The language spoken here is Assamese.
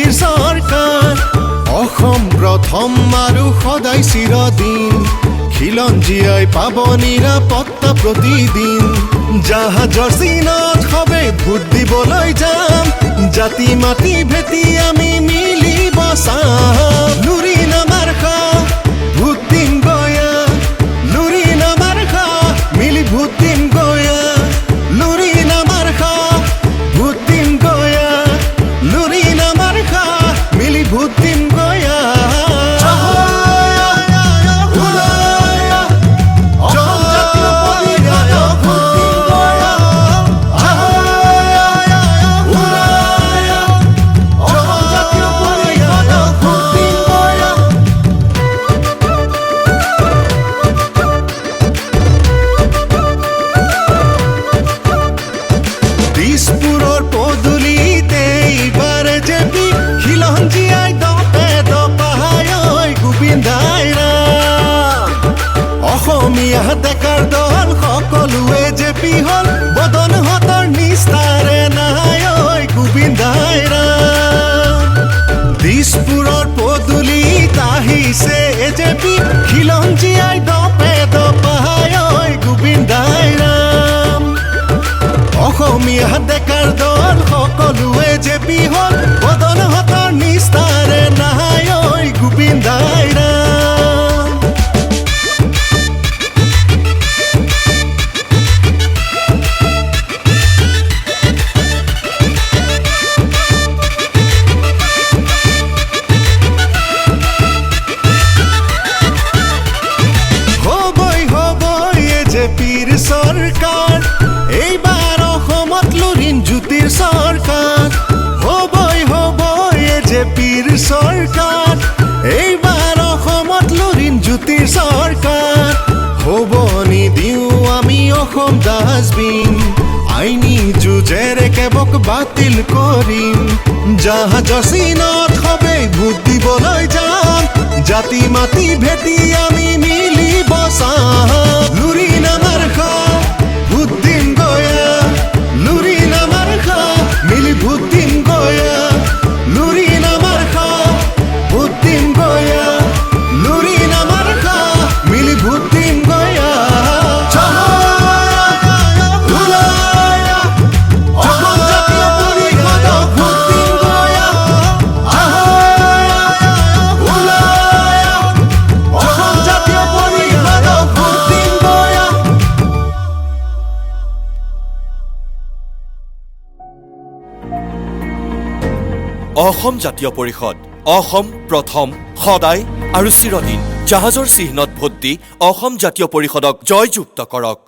জ্যোতিৰ চৰকাৰ অসম প্ৰথম আৰু সদায় চিৰদিন খিলঞ্জীয়াই পাব নিৰাপত্তা প্ৰতিদিন জাহাজৰ চিনত সবে ভোট দিবলৈ যাম জাতি মাটি ভেটি আমি মিলি বচাম লুৰিণ আমাৰ খা ভোট দিম গয়া লুৰিণ আমাৰ খা মিলি ভোট দিম গয়া লুৰিণ আমাৰ খা ভোট দিম গয়া লুৰিণ আমাৰ খা মিলি ভোট দিম গয়া দিছপুৰৰ পদূলিতে এইবাৰ জেপি খিলঞ্জীয়াই দপে দপাহাই গোবিন্দাই ৰাম অসমীয়া ডেকাৰ দল সকলোৱে জেপি হ'ল বদনহঁতৰ নিস্তাৰে নাই গোবিন্দাই ৰাম দিছপুৰৰ পদূলিত আহিছে জেপি খিলঞ্জীয়াই দপে দপাহাই গোবিন্দাই ৰাম অসমীয়া ডেকাৰ দল সকলোৱে জেপি হ'ল বদনহঁতৰ নিস্তাৰে নাহাই গোবিন্দাই ৰাম হ'বই জেপিৰ চৰকাৰ এইবাৰ অসমত লুৰিণ জ্যোতিৰ চৰকাৰ হ'বই জেপিৰ চৰকাৰ এইবাৰ অসমত লুৰিণ জ্যোতিৰ চৰকাৰ হ'ব নিদিওঁ আমি অসম ডাষ্টবিন আইনী যুঁজেৰে কেবক বাতিল কৰিম জাহাজৰ চিনত সবেই ভোট দিবলৈ যাম জাতি মাটি ভেটি আমি মিলি বচাম লুৰিণ আমাৰ খা ভোট দিম গয়া লুৰিণ আমাৰ খা মিলি ভোট দিম গয়া লুৰিণ আমাৰ খা ভোট দিম গয়া লুৰিণ আমাৰ খা মিলি ভোট দিম গয়া অসম জাতীয় পৰিষদ অসম প্ৰথম সদায় আৰু চিৰদিন জাহাজৰ চিহ্নত ভোট দি অসম জাতীয় পৰিষদক জয়যুক্ত কৰক।